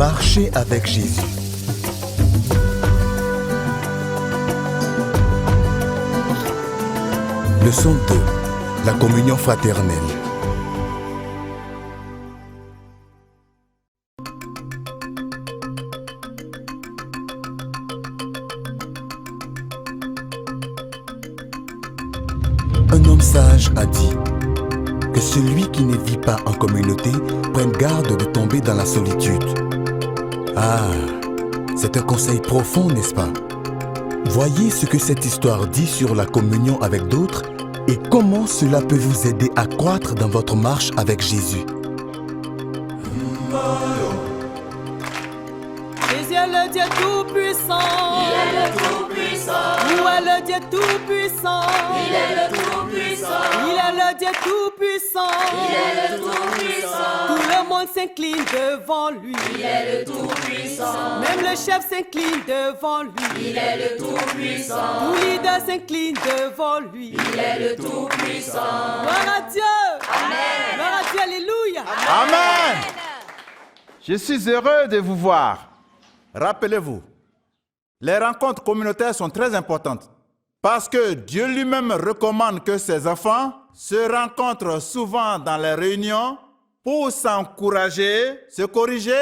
Marcher avec Jésus. Leçon 2. La communion fraternelle. Un homme sage a dit que celui qui ne vit pas en communauté prenne garde de tomber dans la solitude. Ah, c'est un conseil profond, n'est-ce pas? Voyez ce que cette histoire dit sur la communion avec d'autres et comment cela peut vous aider à croître dans votre marche avec Jésus. Jésus est le Dieu tout-puissant. Il est le tout-puissant. Où est le Dieu tout-puissant? Il est le tout-puissant. Il est le Dieu tout-puissant. Il est le tout-puissant. Tout le monde s'incline devant lui. Il est le tout-puissant. Même le chef s'incline devant lui. Il est le tout-puissant. Tout leader s'incline devant lui. Il est le tout-puissant. Gloire à Dieu. Amen. Gloire à Dieu, alléluia. Amen. Je suis heureux de vous voir. Rappelez-vous, les rencontres communautaires sont très importantes parce que Dieu lui-même recommande que ses enfants se rencontrent souvent dans les réunions pour s'encourager, se corriger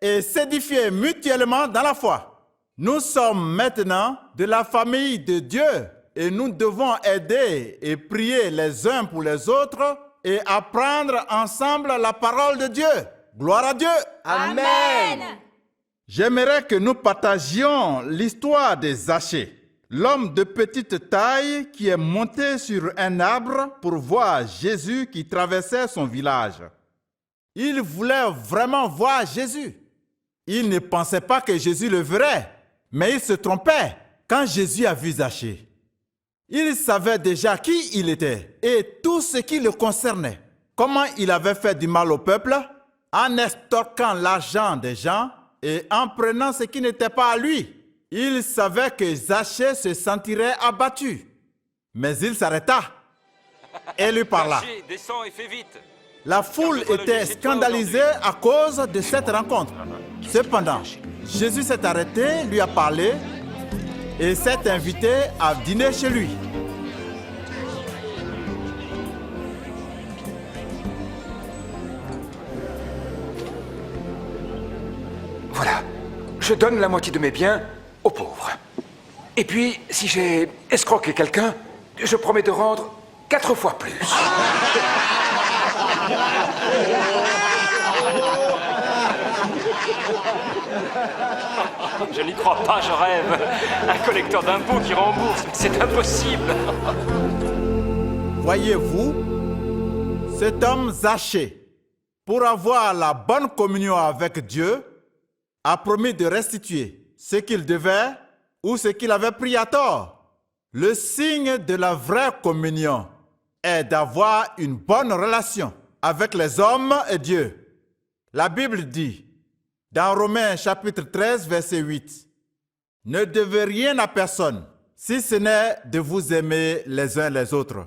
et s'édifier mutuellement dans la foi. Nous sommes maintenant de la famille de Dieu et nous devons aider et prier les uns pour les autres et apprendre ensemble la parole de Dieu. Gloire à Dieu. Amen. J'aimerais que nous partagions l'histoire de Zachée, l'homme de petite taille qui est monté sur un arbre pour voir Jésus qui traversait son village. Il voulait vraiment voir Jésus. Il ne pensait pas que Jésus le verrait, mais il se trompait quand Jésus a vu Zachée. Il savait déjà qui il était et tout ce qui le concernait. Comment il avait fait du mal au peuple en extorquant l'argent des gens et en prenant ce qui n'était pas à lui. Il savait que Zachée se sentirait abattu. Mais il s'arrêta et lui parla. Zachée, descends et fais vite. La foule était scandalisée à cause de cette rencontre. Cependant, Jésus s'est arrêté, lui a parlé et s'est invité à dîner chez lui. Voilà, je donne la moitié de mes biens aux pauvres. Et puis, si j'ai escroqué quelqu'un, je promets de rendre 4 fois plus. Je n'y crois pas, je rêve. Un collecteur d'impôts qui rembourse, c'est impossible. Voyez-vous, cet homme Zachée, pour avoir la bonne communion avec Dieu, a promis de restituer ce qu'il devait ou ce qu'il avait pris à tort. Le signe de la vraie communion est d'avoir une bonne relation avec les hommes et Dieu. La Bible dit, dans Romains chapitre 13, verset 8, « Ne devez rien à personne, si ce n'est de vous aimer les uns les autres. »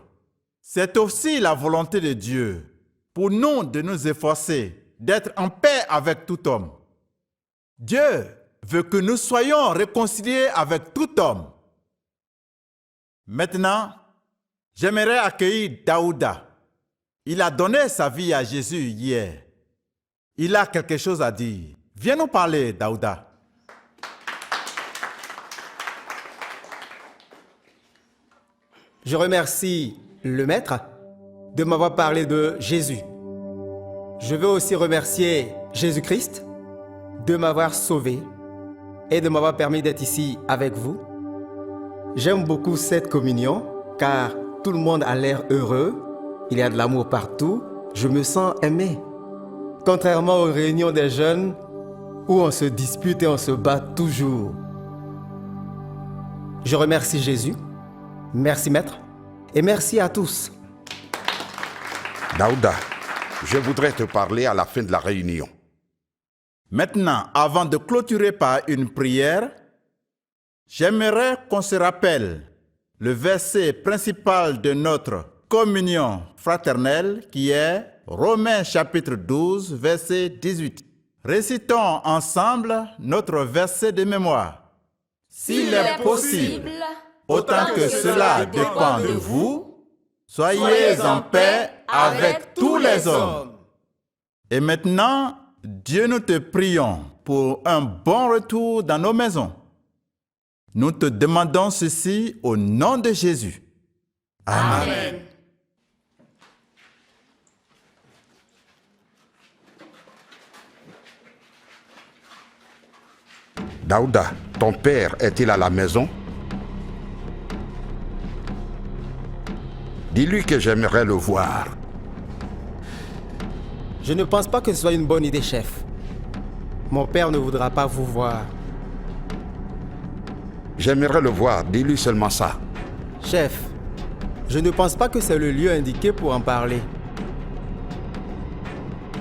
C'est aussi la volonté de Dieu pour nous de nous efforcer d'être en paix avec tout homme. Dieu veut que nous soyons réconciliés avec tout homme. Maintenant, j'aimerais accueillir Daouda. Il a donné sa vie à Jésus hier. Il a quelque chose à dire. Viens nous parler, Daouda. Je remercie le Maître de m'avoir parlé de Jésus. Je veux aussi remercier Jésus-Christ de m'avoir sauvé et de m'avoir permis d'être ici avec vous. J'aime beaucoup cette communion car tout le monde a l'air heureux, il y a de l'amour partout, je me sens aimé. Contrairement aux réunions des jeunes où on se dispute et on se bat toujours. Je remercie Jésus, merci Maître et merci à tous. Daouda, je voudrais te parler à la fin de la réunion. Maintenant, avant de clôturer par une prière, j'aimerais qu'on se rappelle le verset principal de notre communion fraternelle qui est Romains chapitre 12, verset 18. Récitons ensemble notre verset de mémoire. S'il est possible, autant que cela dépend de vous, soyez en paix avec tous les hommes. Et maintenant, Dieu, nous te prions pour un bon retour dans nos maisons. Nous te demandons ceci au nom de Jésus. Amen. Amen. Daouda, ton père est-il à la maison? Dis-lui que j'aimerais le voir. Je ne pense pas que ce soit une bonne idée, chef. Mon père ne voudra pas vous voir. J'aimerais le voir, dis-lui seulement ça. Chef, je ne pense pas que c'est le lieu indiqué pour en parler.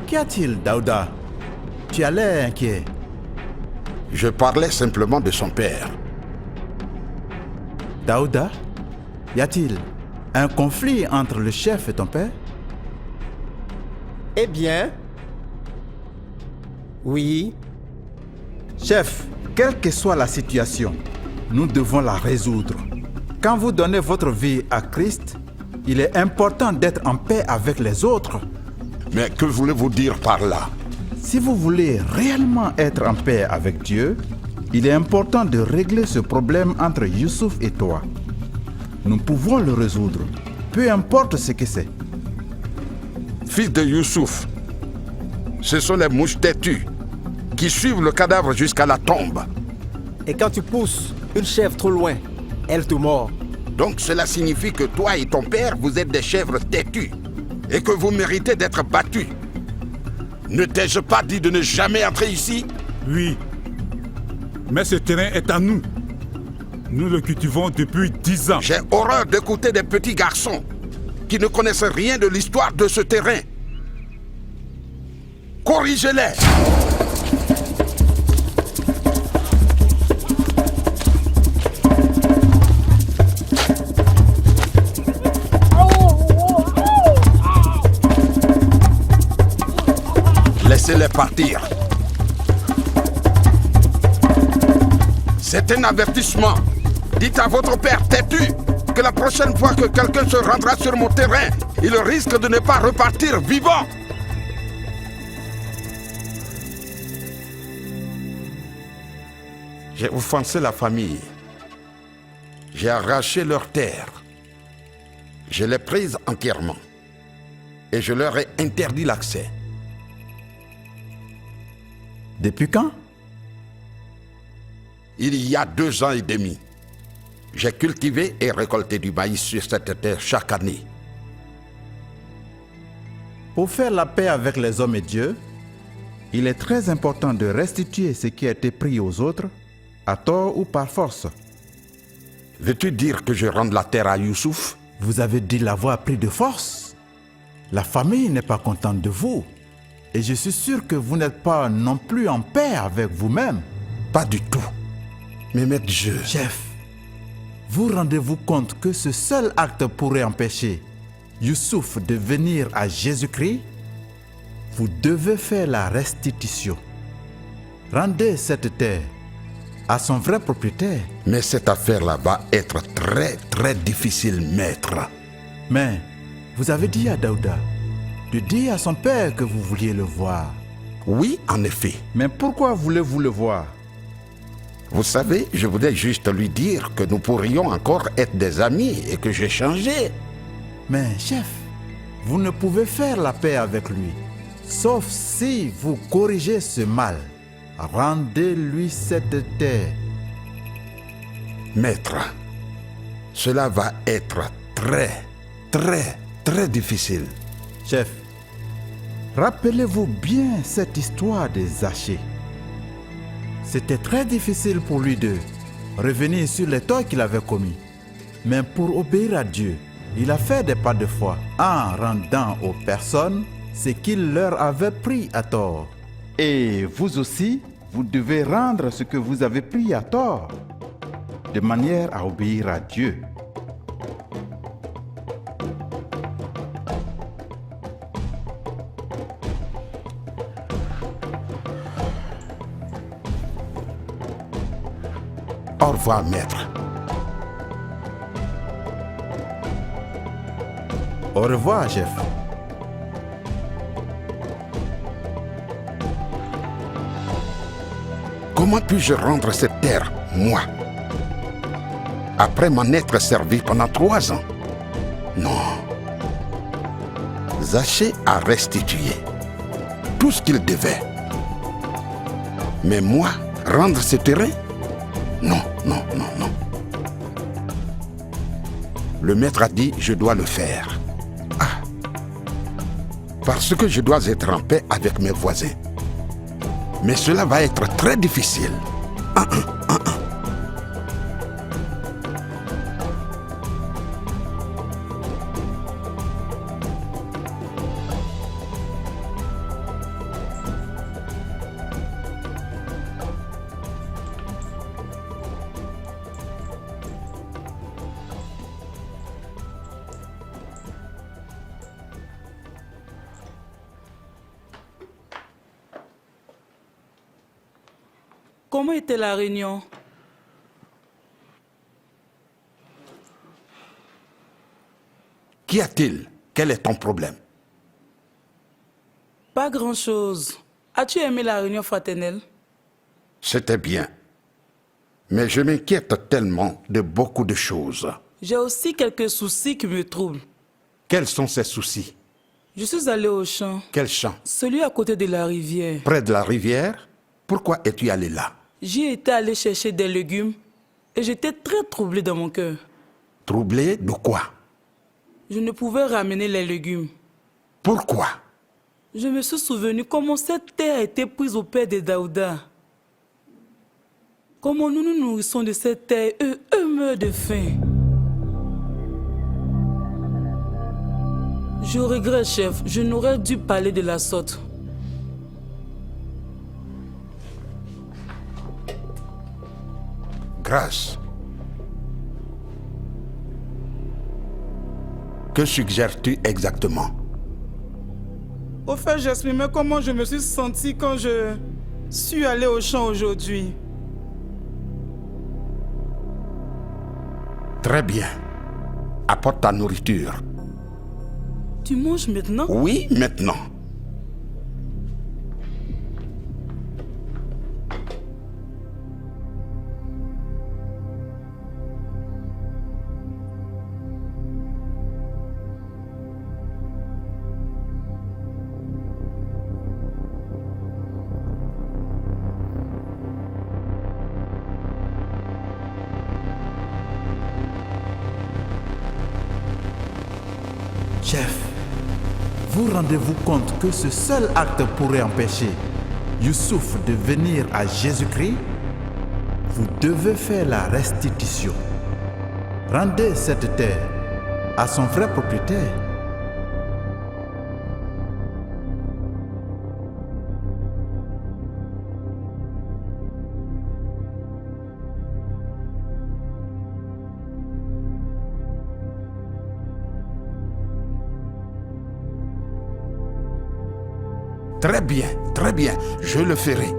Qu'y a-t-il, Daouda? Tu as l'air inquiet. Je parlais simplement de son père. Daouda, y a-t-il un conflit entre le chef et ton père? Eh bien, oui. Chef, quelle que soit la situation, nous devons la résoudre. Quand vous donnez votre vie à Christ, il est important d'être en paix avec les autres. Mais que voulez-vous dire par là? Si vous voulez réellement être en paix avec Dieu, il est important de régler ce problème entre Youssouf et toi. Nous pouvons le résoudre, peu importe ce que c'est. Fils de Youssouf, ce sont les mouches têtues qui suivent le cadavre jusqu'à la tombe. Et quand tu pousses une chèvre trop loin, elle te mord. Donc cela signifie que toi et ton père, vous êtes des chèvres têtues et que vous méritez d'être battus. Ne t'ai-je pas dit de ne jamais entrer ici? Oui, mais ce terrain est à nous. Nous le cultivons depuis 10 ans. J'ai horreur d'écouter des petits garçons qui ne connaissent rien de l'histoire de ce terrain. Corrigez-les! Laissez-les partir. C'est un avertissement. Dites à votre père têtu que la prochaine fois que quelqu'un se rendra sur mon terrain, il risque de ne pas repartir vivant. J'ai offensé la famille. J'ai arraché leur terre. Je l'ai prise entièrement. Et je leur ai interdit l'accès. Depuis quand? Il y a 2 ans et demi. J'ai cultivé et récolté du maïs sur cette terre chaque année. Pour faire la paix avec les hommes et Dieu, il est très important de restituer ce qui a été pris aux autres, à tort ou par force. Veux-tu dire que je rende la terre à Youssouf? Vous avez dit l'avoir pris de force. La famille n'est pas contente de vous. Et je suis sûr que vous n'êtes pas non plus en paix avec vous-même. Pas du tout. Mais maître Dieu... Chef, vous rendez-vous compte que ce seul acte pourrait empêcher Youssouf de venir à Jésus-Christ? Vous devez faire la restitution. Rendez cette terre à son vrai propriétaire. Mais cette affaire-là va être très difficile, maître. Mais vous avez dit à Daouda de dire à son père que vous vouliez le voir. Oui, en effet. Mais pourquoi voulez-vous le voir? Vous savez, je voulais juste lui dire que nous pourrions encore être des amis et que j'ai changé. Mais chef, vous ne pouvez faire la paix avec lui, sauf si vous corrigez ce mal. Rendez-lui cette terre. Maître, cela va être très difficile. Chef, rappelez-vous bien cette histoire des Zachée. C'était très difficile pour lui de revenir sur les torts qu'il avait commis. Mais pour obéir à Dieu, il a fait des pas de foi en rendant aux personnes ce qu'il leur avait pris à tort. Et vous aussi, vous devez rendre ce que vous avez pris à tort, de manière à obéir à Dieu. Au revoir, maître. Au revoir, chef. Comment puis-je rendre cette terre, moi, après m'en être servi pendant 3 ans? Non. Zaché a restitué tout ce qu'il devait. Mais moi, rendre ce terrain? Non, non, non, non. Le maître a dit, je dois le faire. Ah. Parce que je dois être en paix avec mes voisins. Mais cela va être très difficile. Comment était la réunion? Qu'y a-t-il? Quel est ton problème? Pas grand-chose. As-tu aimé la réunion fraternelle? C'était bien. Mais je m'inquiète tellement de beaucoup de choses. J'ai aussi quelques soucis qui me troublent. Quels sont ces soucis? Je suis allé au champ. Quel champ? Celui à côté de la rivière. Près de la rivière? Pourquoi es-tu allé là? J'y étais allé chercher des légumes et j'étais très troublé dans mon cœur. Troublé de quoi? Je ne pouvais ramener les légumes. Pourquoi? Je me suis souvenu comment cette terre a été prise au père de Daouda. Comment nous nous nourrissons de cette terre, eux meurent de faim. Je regrette, chef, je n'aurais dû parler de la sorte. Grâce. Que suggères-tu exactement? Au fait, j'exprimais comment je me suis senti quand je suis allé au champ aujourd'hui. Très bien. Apporte ta nourriture. Tu manges maintenant? Oui, maintenant. Chef, vous rendez-vous compte que ce seul acte pourrait empêcher Youssouf de venir à Jésus-Christ? Vous devez faire la restitution. Rendez cette terre à son vrai propriétaire. Très bien, je le ferai.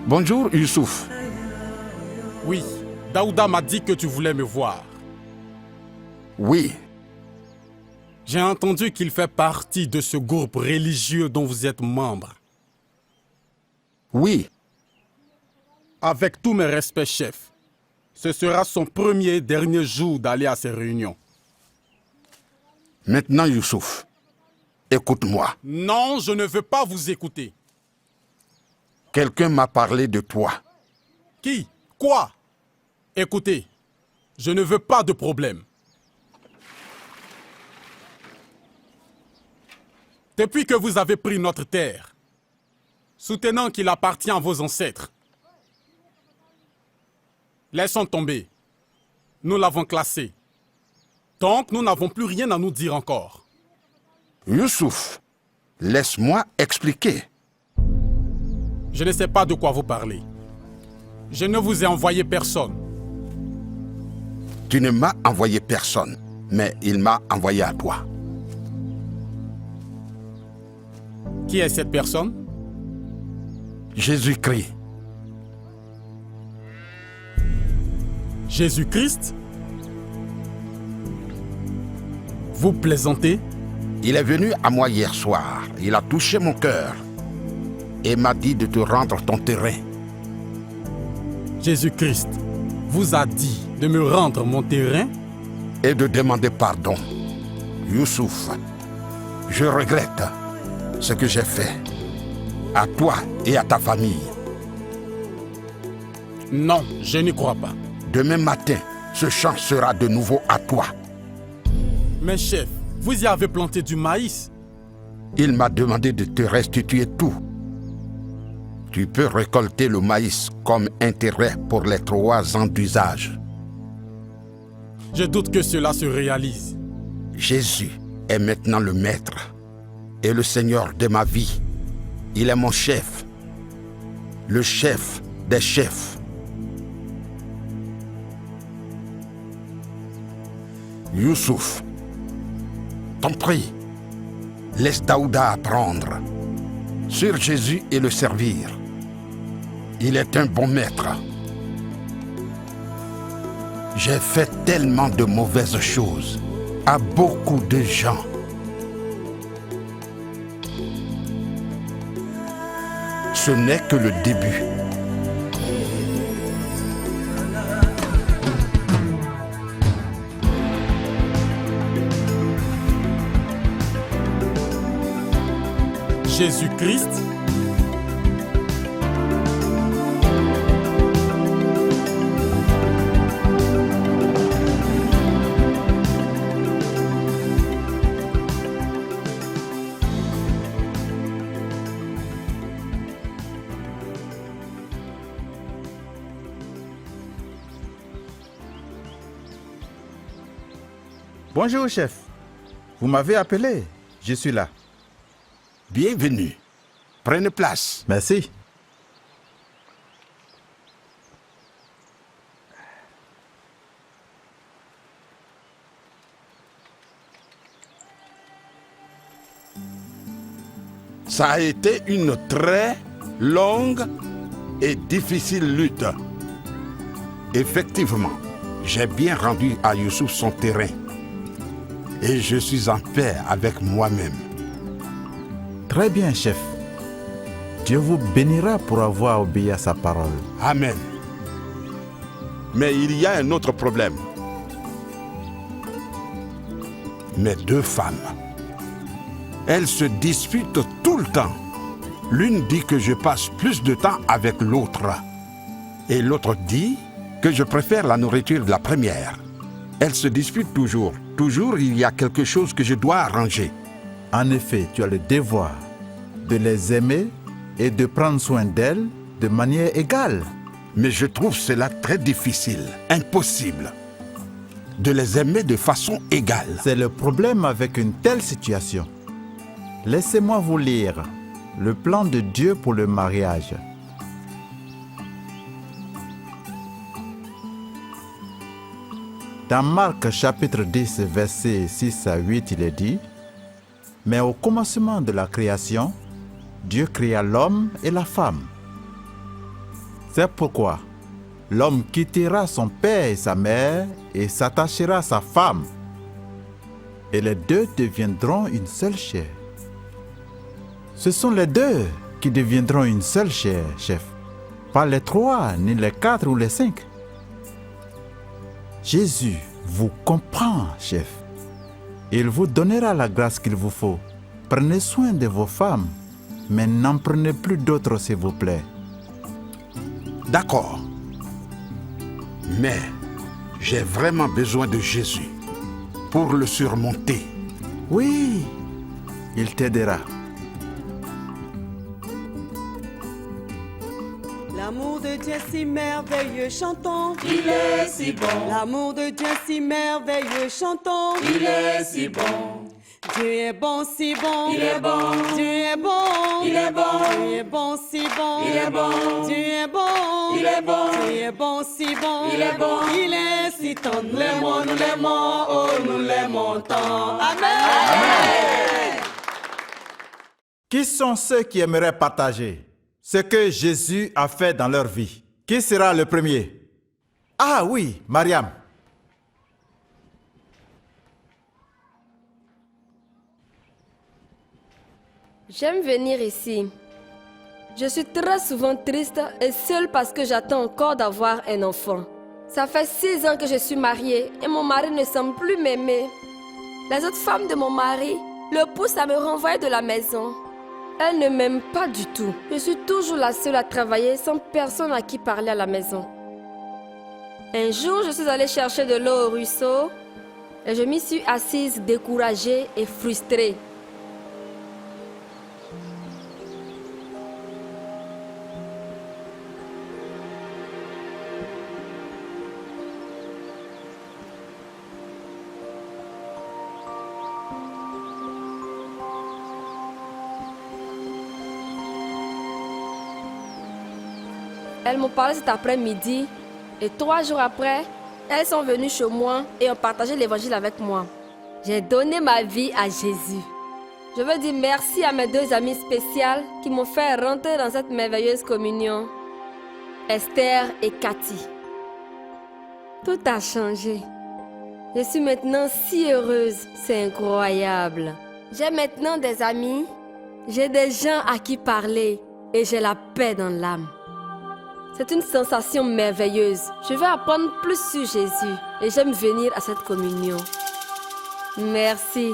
Bonjour, Youssouf. Oui, Daouda m'a dit que tu voulais me voir. Oui. J'ai entendu qu'il fait partie de ce groupe religieux dont vous êtes membre. Oui. Avec tous mes respects, chef, ce sera son premier et dernier jour d'aller à ces réunions. Maintenant, Youssouf, écoute-moi. Non, je ne veux pas vous écouter. Quelqu'un m'a parlé de toi. Qui? Quoi? Écoutez, je ne veux pas de problème. Depuis que vous avez pris notre terre, soutenant qu'il appartient à vos ancêtres, laissons tomber. Nous l'avons classé. Donc, nous n'avons plus rien à nous dire encore. Youssouf, laisse-moi expliquer. Je ne sais pas de quoi vous parlez. Je ne vous ai envoyé personne. Tu ne m'as envoyé personne, mais il m'a envoyé à toi. Qui est cette personne? Jésus-Christ. Jésus-Christ? Vous plaisantez? Il est venu à moi hier soir. Il a touché mon cœur et m'a dit de te rendre ton terrain. Jésus-Christ vous a dit de me rendre mon terrain? Et de demander pardon. Youssouf, je regrette ce que j'ai fait à toi et à ta famille. Non, je n'y crois pas. Demain matin, ce champ sera de nouveau à toi. Mais chef, vous y avez planté du maïs. Il m'a demandé de te restituer tout. Tu peux récolter le maïs comme intérêt pour les 3 ans d'usage. Je doute que cela se réalise. Jésus est maintenant le maître et le Seigneur de ma vie. Il est mon chef, le chef des chefs. Youssouf, t'en prie, laisse Daouda apprendre sur Jésus et le servir. Il est un bon maître. J'ai fait tellement de mauvaises choses à beaucoup de gens. Ce n'est que le début. Jésus-Christ? Bonjour, chef. Vous m'avez appelé. Je suis là. Bienvenue. Prenez place. Merci. Ça a été une très longue et difficile lutte. Effectivement, j'ai bien rendu à Youssouf son terrain. Et je suis en paix avec moi-même. Très bien, chef. Dieu vous bénira pour avoir obéi à sa parole. Amen. Mais il y a un autre problème. Mes 2 femmes. Elles se disputent tout le temps. L'une dit que je passe plus de temps avec l'autre. Et l'autre dit que je préfère la nourriture de la première. Elles se disputent toujours. Toujours, il y a quelque chose que je dois arranger. En effet, tu as le devoir de les aimer et de prendre soin d'elles de manière égale. Mais je trouve cela très difficile, impossible, de les aimer de façon égale. C'est le problème avec une telle situation. Laissez-moi vous lire le plan de Dieu pour le mariage. Dans Marc chapitre 10, versets 6 à 8, il est dit: « Mais au commencement de la création, Dieu créa l'homme et la femme. C'est pourquoi l'homme quittera son père et sa mère et s'attachera à sa femme. Et les 2 deviendront une seule chair. » Ce sont les 2 qui deviendront une seule chair, chef. Pas les 3, ni les 4 ou les 5. Jésus vous comprend, chef. Il vous donnera la grâce qu'il vous faut. Prenez soin de vos femmes, mais n'en prenez plus d'autres, s'il vous plaît. D'accord. Mais j'ai vraiment besoin de Jésus pour le surmonter. Oui, il t'aidera. L'amour de Dieu si merveilleux, chantons. Il est si bon. L'amour de Dieu si merveilleux, chantons. Il est si bon. Dieu est bon, si bon. Il est bon. Dieu est bon. Il est bon. Dieu est bon, si bon. Il est bon. Dieu est bon. Il est bon. Dieu est bon, si bon. Il est bon. Il est si tendre. Nous l'aimons, oh, nous l'aimons tant. Amen. Amen. Qui sont ceux qui aimeraient partager ce que Jésus a fait dans leur vie? Qui sera le premier? Ah oui, Mariam. J'aime venir ici. Je suis très souvent triste et seule parce que j'attends encore d'avoir un enfant. Ça fait 6 ans que je suis mariée et mon mari ne semble plus m'aimer. Les autres femmes de mon mari le poussent à me renvoyer de la maison. Elles ne m'aiment pas du tout. Je suis toujours la seule à travailler sans personne à qui parler à la maison. Un jour, je suis allée chercher de l'eau au ruisseau et je m'y suis assise découragée et frustrée. Elles m'ont parlé cet après-midi et 3 jours après, elles sont venues chez moi et ont partagé l'évangile avec moi. J'ai donné ma vie à Jésus. Je veux dire merci à mes 2 amies spéciales qui m'ont fait rentrer dans cette merveilleuse communion. Esther et Cathy. Tout a changé. Je suis maintenant si heureuse, c'est incroyable. J'ai maintenant des amis, j'ai des gens à qui parler et j'ai la paix dans l'âme. C'est une sensation merveilleuse. Je veux apprendre plus sur Jésus et j'aime venir à cette communion. Merci.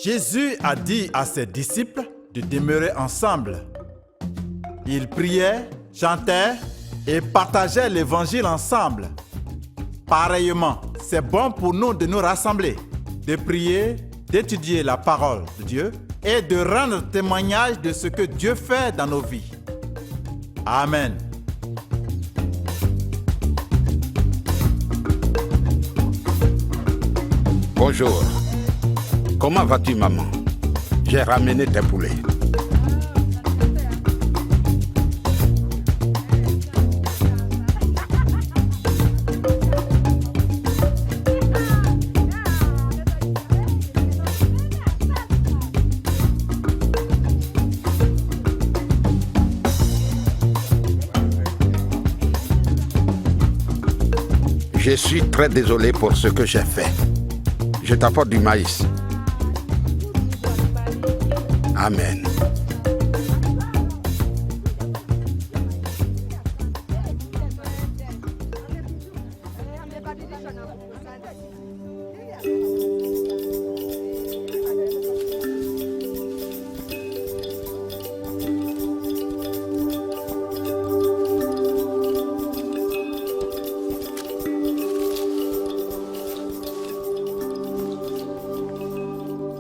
Jésus a dit à ses disciples de demeurer ensemble. Ils priaient, chantaient et partageaient l'évangile ensemble. Pareillement, c'est bon pour nous de nous rassembler, de prier, d'étudier la parole de Dieu et de rendre témoignage de ce que Dieu fait dans nos vies. Amen. Bonjour. Comment vas-tu, maman? J'ai ramené tes poulets. Je suis très désolé pour ce que j'ai fait. Je t'apporte du maïs. Amen.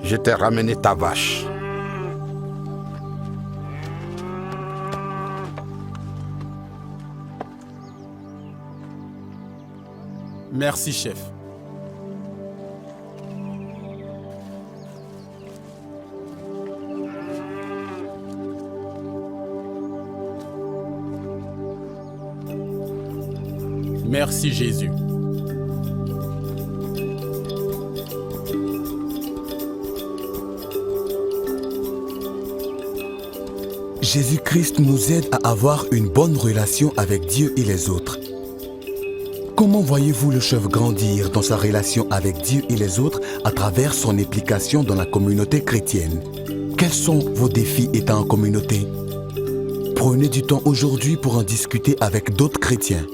Je t'ai ramené ta vache. Merci, chef. Merci, Jésus. Jésus-Christ nous aide à avoir une bonne relation avec Dieu et les autres. Comment voyez-vous le chef grandir dans sa relation avec Dieu et les autres à travers son implication dans la communauté chrétienne? Quels sont vos défis étant en communauté? Prenez du temps aujourd'hui pour en discuter avec d'autres chrétiens.